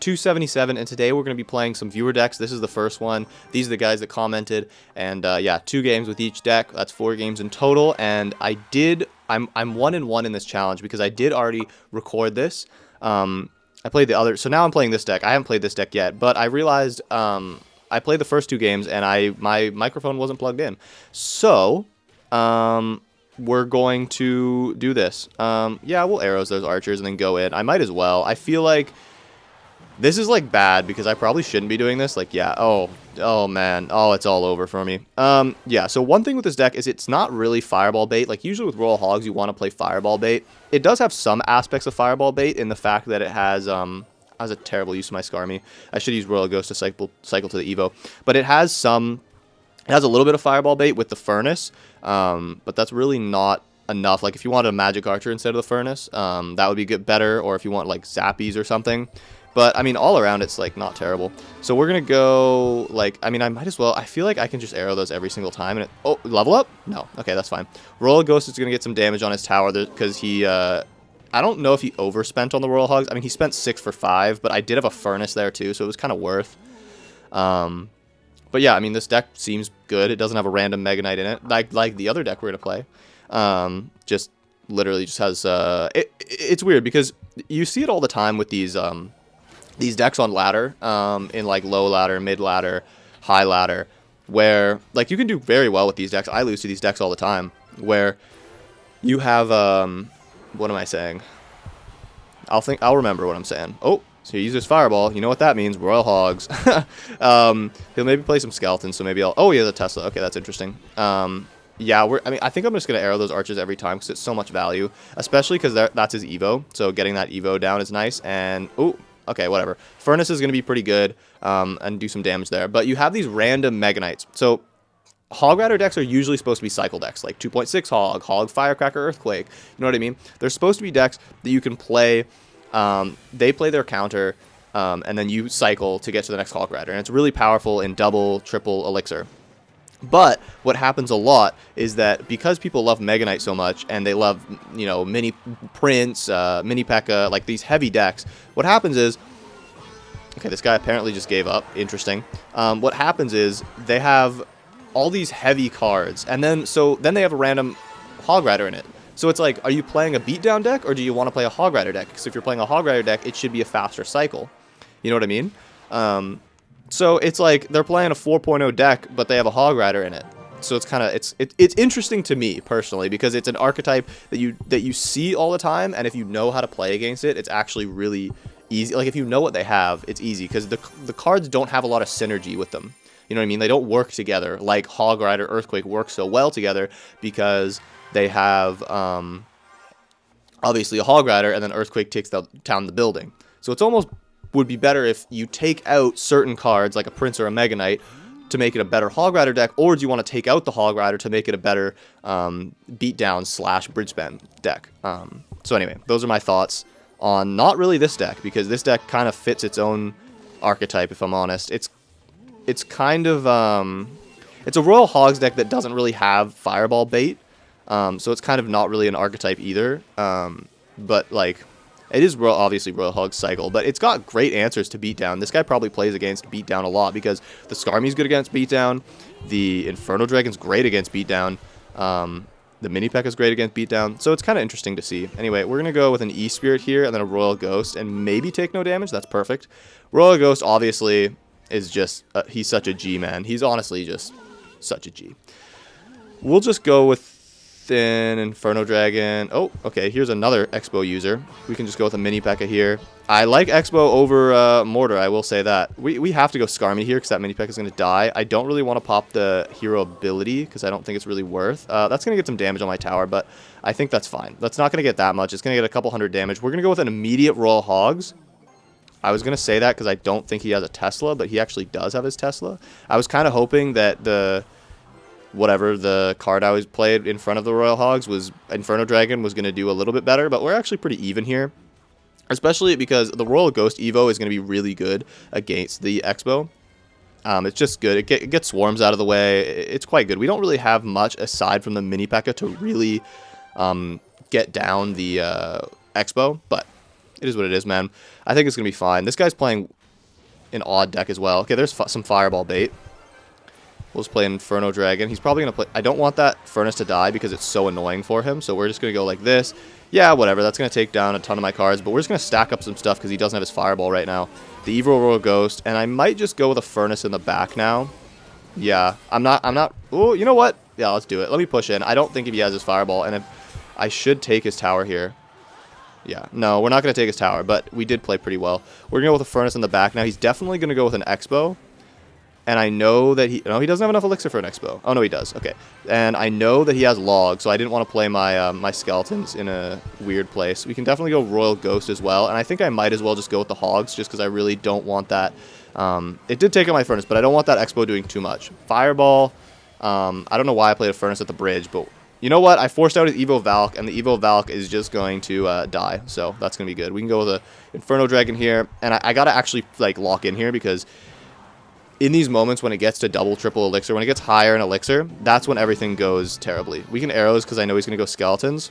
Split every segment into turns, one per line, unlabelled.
277, and today we're going to be playing some viewer decks. This is the first one. These are the guys that commented, and yeah, 2 games with each deck. That's 4 games in total, and I'm 1-1 in this challenge because I did already record this. I played the other, so now I'm playing this deck. I haven't played this deck yet, but I realized I played the first 2 games, and my microphone wasn't plugged in. So, we're going to do this. Yeah, we'll arrows those archers and then go in. I might as well. I feel like this is like bad because I probably shouldn't be doing this. Like, yeah. Oh man. Oh, it's all over for me. Yeah. So one thing with this deck is it's not really fireball bait. Like usually with Royal Hogs, you want to play fireball bait. It does have some aspects of fireball bait in the fact that it has a terrible use of my Skarmy. I should use Royal Ghost to cycle to the Evo, but it has a little bit of fireball bait with the furnace, but that's really not enough. Like if you wanted a magic archer instead of the furnace, that would be better, or if you want like zappies or something. But I mean, all around it's like not terrible. So we're gonna go like, I mean, I might as well. I feel like I can just arrow those every single time. And oh, level up? No. Okay, that's fine. Royal Ghost is gonna get some damage on his tower because he. I don't know if he overspent on the Royal Hogs. I mean, he spent 6 for 5, but I did have a furnace there too, so it was kind of worth. But yeah, I mean, this deck seems good. It doesn't have a random Mega Knight in it, like the other deck we're gonna play. Just literally just has. It's weird because you see it all the time with these decks on ladder, in like low ladder, mid ladder, high ladder, where like you can do very well with these decks. I lose to these decks all the time, where you have what am I saying? I'll remember what I'm saying. Oh. So he uses Fireball. You know what that means. Royal Hogs. He'll maybe play some Skeletons, so maybe I'll... Oh, he has a Tesla. Okay, that's interesting. Yeah, I think I'm just going to arrow those archers every time because it's so much value. Especially because that's his Evo. So getting that Evo down is nice. And... Oh, okay, whatever. Furnace is going to be pretty good and do some damage there. But you have these random Mega Knights. So... Hog Rider decks are usually supposed to be cycle decks, like 2.6 Hog, Firecracker, Earthquake. You know what I mean? They're supposed to be decks that you can play... they play their counter, and then you cycle to get to the next Hog Rider. And it's really powerful in double, triple elixir. But what happens a lot is that because people love Mega Knight so much, and they love, you know, Mini Prince, Mini P.E.K.K.A., like these heavy decks, what happens is... Okay, this guy apparently just gave up. Interesting. What happens is they have all these heavy cards, and then they have a random Hog Rider in it. So it's like, are you playing a beatdown deck, or do you want to play a Hog Rider deck? Because if you're playing a Hog Rider deck, it should be a faster cycle. You know what I mean? So it's like they're playing a 4.0 deck, but they have a Hog Rider in it. So it's kind of it's interesting to me personally because it's an archetype that you see all the time, and if you know how to play against it, it's actually really easy. Like if you know what they have, it's easy because the cards don't have a lot of synergy with them. You know what I mean? They don't work together like Hog Rider, Earthquake work so well together because they have obviously a Hog Rider, and then Earthquake takes down the building. So it's almost would be better if you take out certain cards like a Prince or a Mega Knight to make it a better Hog Rider deck, or do you want to take out the Hog Rider to make it a better beatdown / bridge spam deck? So anyway, those are my thoughts on not really this deck, because this deck kind of fits its own archetype, if I'm honest. It's kind of it's a Royal Hogs deck that doesn't really have Fireball bait. So it's kind of not really an archetype either, but like it is obviously Royal Hog cycle, but it's got great answers to beatdown. This guy probably plays against beatdown a lot because the Skarmy's good against beatdown, the Inferno Dragon's great against beatdown, the Mini P.E.K.K.A. is great against beatdown, so it's kind of interesting to see. Anyway, we're gonna go with an E-Spirit here and then a Royal Ghost and maybe take no damage. That's perfect. Royal Ghost obviously is just he's such a G, man. He's honestly just such a G. We'll just go with an Inferno Dragon. Oh, okay, here's another Expo user. We can just go with a Mini P.E.K.K.A. here. I like Expo over Mortar, I will say that. We have to go Skarmy here because that Mini P.E.K.K.A. is going to die. I don't really want to pop the hero ability because I don't think it's really worth. That's going to get some damage on my tower, but I think that's fine. That's not going to get that much. It's going to get a couple hundred damage. We're going to go with an immediate Royal Hogs. I was going to say that because I don't think he has a Tesla, but he actually does have his Tesla. I was kind of hoping that the card I was played in front of the Royal Hogs was Inferno Dragon was going to do a little bit better, but we're actually pretty even here. Especially because the Royal Ghost Evo is going to be really good against the Expo. It's just good. It gets swarms out of the way. It's quite good. We don't really have much aside from the Mini P.E.K.K.A. to really get down the Expo, but It is what it is, man. I think it's going to be fine. This guy's playing an odd deck as well. Okay, there's some Fireball bait. We'll just play Inferno Dragon. He's probably going to play... I don't want that Furnace to die because it's so annoying for him. So we're just going to go like this. Yeah, whatever. That's going to take down a ton of my cards. But we're just going to stack up some stuff because he doesn't have his Fireball right now. The Evil Royal Ghost. And I might just go with a Furnace in the back now. Yeah, I'm not... Oh, you know what? Yeah, let's do it. Let me push in. I don't think if he has his Fireball. And if I should take his tower here. Yeah, no, we're not going to take his tower. But we did play pretty well. We're going to go with a Furnace in the back. Now, he's definitely going to go with an Expo. And I know that he... No, he doesn't have enough Elixir for an Expo. Oh, no, he does. Okay. And I know that he has Log, so I didn't want to play my my Skeletons in a weird place. We can definitely go Royal Ghost as well. And I think I might as well just go with the Hogs, just because I really don't want that... it did take out my Furnace, but I don't want that Expo doing too much. Fireball... I don't know why I played a Furnace at the bridge, but... You know what? I forced out his Evo Valk, and the Evo Valk is just going to die. So that's going to be good. We can go with a Inferno Dragon here. And I got to actually like lock in here because... In these moments when it gets to double, triple Elixir, when it gets higher in Elixir, that's when everything goes terribly. We can arrows because I know he's going to go Skeletons.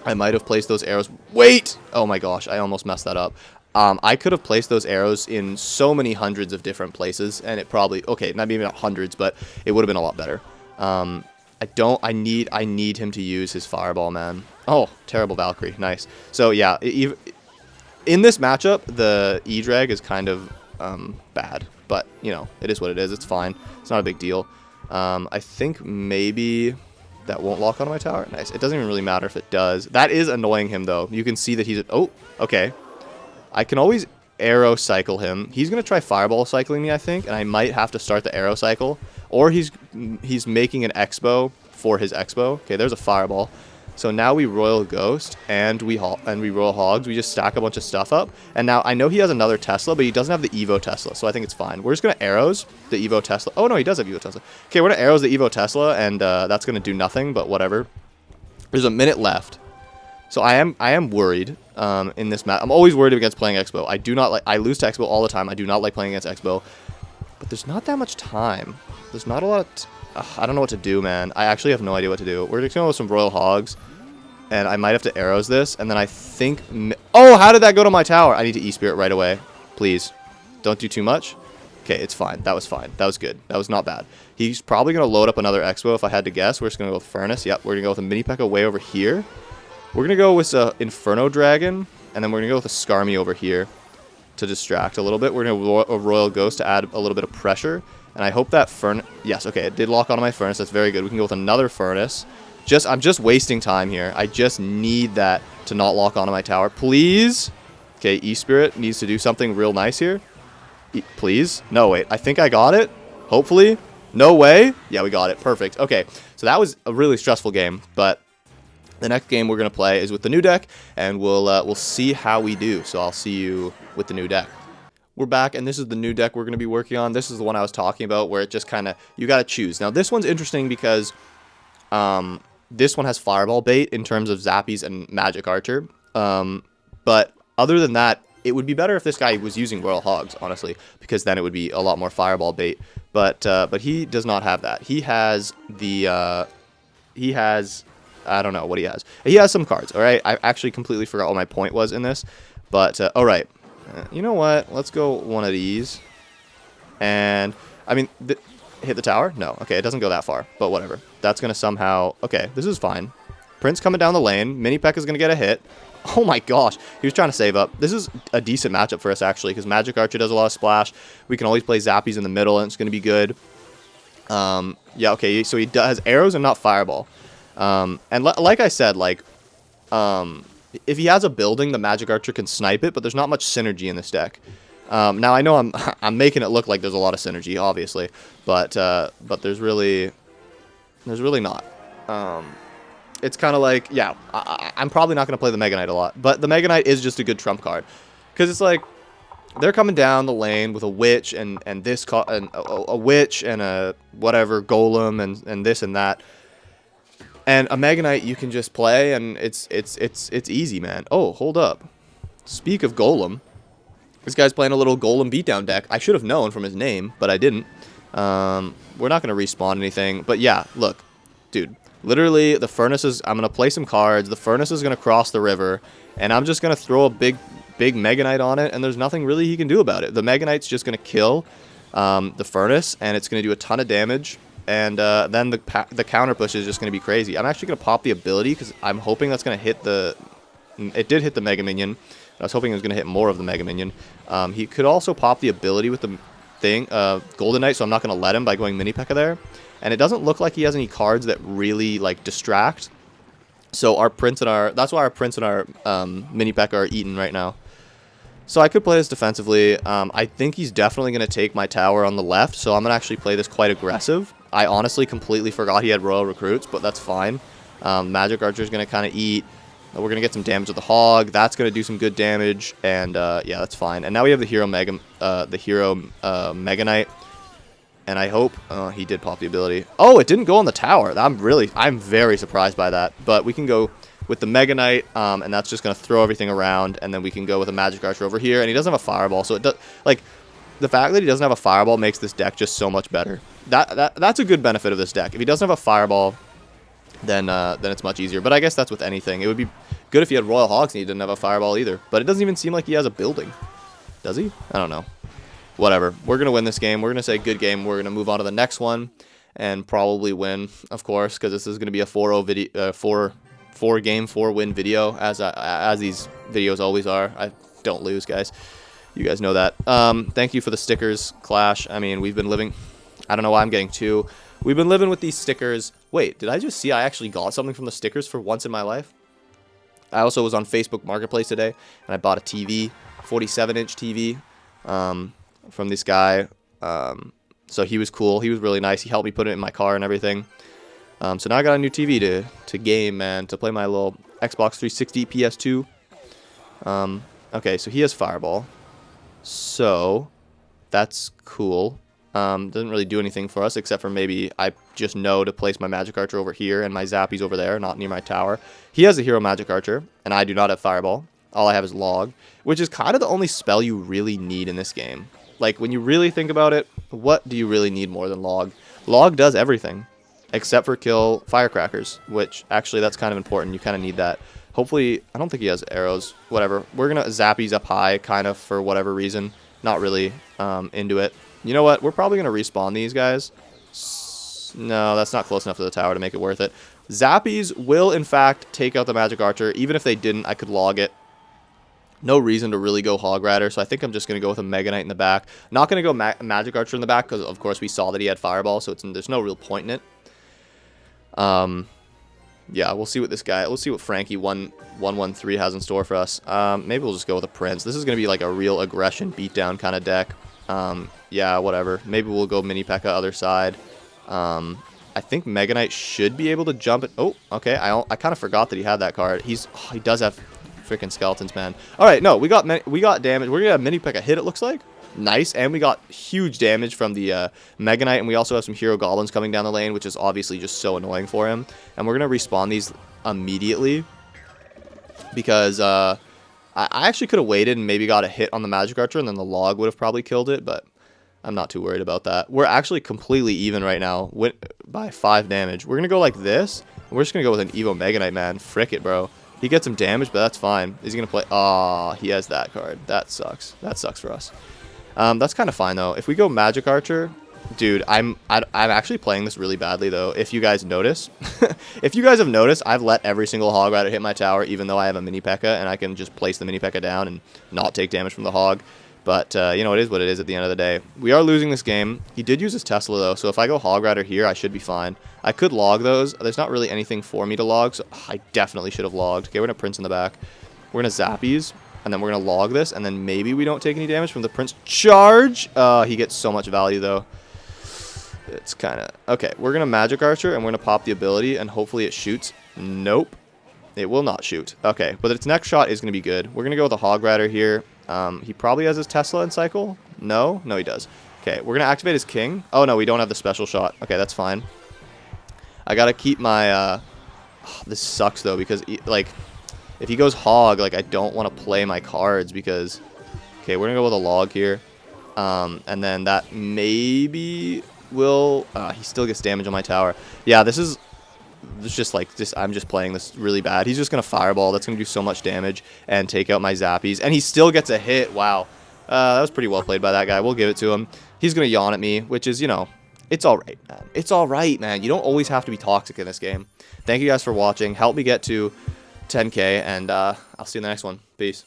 I might have placed those arrows. Wait! Oh my gosh, I almost messed that up. I could have placed those arrows in so many hundreds of different places, and it probably... Okay, not even hundreds, but it would have been a lot better. I need him to use his Fireball, man. Oh, terrible Valkyrie. Nice. So, yeah, in this matchup, the E-Drag is kind of bad. But, you know, it is what it is. It's fine. It's not a big deal. I think maybe that won't lock onto my tower. Nice. It doesn't even really matter if it does. That is annoying him, though. You can see that he's... Oh, okay. I can always arrow cycle him. He's going to try Fireball cycling me, I think, and I might have to start the arrow cycle. Or he's making an Expo for his Expo. Okay, there's a Fireball. So now we Royal Ghost and we Royal Hogs. We just stack a bunch of stuff up. And now I know he has another Tesla, but he doesn't have the Evo Tesla. So I think it's fine. We're just going to arrows the Evo Tesla. Oh, no, he does have Evo Tesla. Okay, we're going to arrows the Evo Tesla, and that's going to do nothing, but whatever. There's a minute left. So I am worried in this match. I'm always worried against playing Expo. I do not like... I lose to Expo all the time. I do not like playing against Expo. But there's not that much time. There's not a lot of... I don't know what to do, man. I actually have no idea what to do. We're just going to go with some Royal Hogs. And I might have to arrows this. And then I think... Oh, how did that go to my tower? I need to E-Spirit right away. Please. Don't do too much. Okay, it's fine. That was fine. That was good. That was not bad. He's probably going to load up another Expo if I had to guess. We're just going to go with Furnace. Yep, we're going to go with a Mini P.E.K.K.A. way over here. We're going to go with an Inferno Dragon. And then we're going to go with a Skarmy over here to distract a little bit. We're going to go a Royal Ghost to add a little bit of pressure. And I hope that Furnace... Yes, okay, it did lock onto my Furnace. That's very good. We can go with another Furnace. I'm just wasting time here. I just need that to not lock onto my tower. Please. Okay, E-Spirit needs to do something real nice here. Please. No, wait. I think I got it. Hopefully. No way. Yeah, we got it. Perfect. Okay, so that was a really stressful game. But the next game we're going to play is with the new deck. And we'll see how we do. So I'll see you with the new deck. We're back, and this is the new deck we're going to be working on. This is the one I was talking about where it just kind of... You got to choose. Now, this one's interesting because... this one has Fireball bait in terms of Zappies and Magic Archer. But other than that, it would be better if this guy was using Royal Hogs, honestly, because then it would be a lot more Fireball bait. But he does not have that. He has the... he has... I don't know what he has. He has some cards, all right? I actually completely forgot what my point was in this. But, all right. You know what? Let's go one of these. And, I mean... Hit the tower? No. Okay, it doesn't go that far, but whatever. That's going to somehow... Okay, this is fine. Prince coming down the lane. Mini P.E.K.K.A. is going to get a hit. Oh my gosh. He was trying to save up. This is a decent matchup for us, actually, because Magic Archer does a lot of splash. We can always play Zappies in the middle, and it's going to be good. Yeah, okay, so he has arrows and not Fireball. And like I said, like... if he has a building, the Magic Archer can snipe it, but there's not much synergy in this deck. Now I know I'm making it look like there's a lot of synergy, obviously, but there's really not. It's kind of like, yeah, I'm probably not going to play the Mega Knight a lot, but the Mega Knight is just a good trump card, because it's like they're coming down the lane with a witch and a witch and a whatever golem and this and that, and a Mega Knight you can just play and it's easy, man. Oh, hold up. Speak of golem. This guy's playing a little Golem beatdown deck. I should have known from his name, but I didn't. We're not going to respawn anything. But yeah, look. Dude, Literally, the furnace is... I'm going to play some cards. The furnace is going to cross the river. And I'm just going to throw a big Mega Knight on it. And there's nothing really he can do about it. The Mega Knight's just going to kill the furnace. And it's going to do a ton of damage. And then the counter push is just going to be crazy. I'm actually going to pop the ability because I'm hoping that's going to hit the... It did hit the Mega Minion. I was hoping it was going to hit more of the Mega Minion. He could also pop the ability with the thing, Golden Knight, so I'm not going to let him by going Mini P.E.K.K.A. there. And it doesn't look like he has any cards that really, like, distract. So our Prince and our... That's why our Prince and our Mini P.E.K.K.A. are eaten right now. So I could play this defensively. I think he's definitely going to take my tower on the left, so I'm going to actually play this quite aggressive. I honestly completely forgot he had Royal Recruits, but that's fine. Magic Archer is going to kind of eat. We're going to get some damage with the Hog. That's going to do some good damage, and yeah, that's fine. And now we have the Hero Mega Knight, and I hope he did pop the ability. Oh, it didn't go on the tower. I'm very surprised by that. But we can go with the Mega Knight, and that's just going to throw everything around, and then we can go with a Magic Archer over here, and he doesn't have a Fireball, so it does, like, the fact that he doesn't have a Fireball makes this deck just so much better. That's a good benefit of this deck. If he doesn't have a Fireball, then it's much easier. But I guess that's with anything. It would be good if he had Royal Hogs and he didn't have a Fireball either. But it doesn't even seem like he has a building. Does he? I don't know. Whatever. We're going to win this game. We're going to say good game. We're going to move on to the next one and probably win, of course, because this is going to be a 4-0 video, 4-game, 4-win video, as these videos always are. I don't lose, guys. You guys know that. Thank you for the stickers, Clash. I mean, we've been living... I don't know why I'm getting two. We've been living with these stickers. Wait, did I just see I actually got something from the stickers for once in my life? I also was on Facebook Marketplace today, and I bought a TV, 47-inch TV, from this guy. So he was cool. He was really nice. He helped me put it in my car and everything. So now I got a new TV to game, man, to play my little Xbox 360 PS2. Okay, so he has Fireball. So that's cool. Doesn't really do anything for us, except for maybe I just know to place my Magic Archer over here and my Zappies over there, not near my tower. He has a Hero Magic Archer, and I do not have Fireball. All I have is Log, which is kind of the only spell you really need in this game. Like, when you really think about it, what do you really need more than Log? Log does everything, except for kill Firecrackers, which, actually, that's kind of important. You kind of need that. Hopefully, I don't think he has arrows. Whatever. We're going to Zappies up high, kind of, for whatever reason. Not really into it. You know what? We're probably going to respawn these guys. No, that's not close enough to the tower to make it worth it. Zappies will, in fact, take out the Magic Archer. Even if they didn't, I could log it. No reason to really go Hog Rider, so I think I'm just going to go with a Mega Knight in the back. Not going to go Magic Archer in the back, because, of course, we saw that he had Fireball, so there's no real point in it. Yeah, we'll see what this guy... We'll see what Frankie 113 has in store for us. Maybe we'll just go with a Prince. This is going to be like a real aggression beatdown kind of deck. Yeah, whatever. Maybe we'll go Mini P.E.K.K.A. other side. I think Mega Knight should be able to jump it. Oh, okay. I kind of forgot that he had that card. He does have freaking skeletons, man. All right, no, we got damage. We're gonna have Mini P.E.K.K.A. hit. It looks like nice, and we got huge damage from the Mega Knight, and we also have some Hero Goblins coming down the lane, which is obviously just so annoying for him. And we're gonna respawn these immediately because I actually could have waited and maybe got a hit on the Magic Archer, and then the Log would have probably killed it, but I'm not too worried about that. We're actually completely even right now by 5 damage. We're going to go like this. We're just going to go with an Evo Mega Knight, man. Frick it, bro. He gets some damage, but that's fine. Is he going to play? Aw, he has that card. That sucks. That sucks for us. That's kind of fine, though. If we go Magic Archer... Dude, I'm actually playing this really badly, though, if you guys notice. If you guys have noticed, I've let every single Hog Rider hit my tower, even though I have a Mini P.E.K.K.A., and I can just place the Mini P.E.K.K.A. down and not take damage from the Hog. But, you know, it is what it is at the end of the day. We are losing this game. He did use his Tesla, though, so if I go Hog Rider here, I should be fine. I could log those. There's not really anything for me to log, so I definitely should have logged. Okay, we're going to Prince in the back. We're going to Zappies, and then we're going to log this, and then maybe we don't take any damage from the Prince charge. He gets so much value, though. It's kind of... Okay, we're going to Magic Archer, and we're going to pop the ability, and hopefully it shoots. Nope. It will not shoot. Okay, but its next shot is going to be good. We're going to go with a Hog Rider here. He probably has his Tesla in cycle. No? No, he does. Okay, we're going to activate his King. Oh, no, we don't have the special shot. Okay, that's fine. I got to keep my... this sucks, though, because, like, if he goes Hog, like, I don't want to play my cards because... Okay, we're going to go with a Log here. And then that maybe... will he still gets damage on my tower. Yeah, this is it's just like I'm just playing this really bad. He's just gonna fireball. That's gonna do so much damage and take out my zappies, and he still gets a hit. Wow, that was pretty well played by that guy. We'll give it to him. He's gonna yawn at me, which is, you know, it's all right, man. It's all right, man. You don't always have to be toxic in this game. Thank you guys for watching. Help me get to 10K, and I'll see you in the next one. Peace.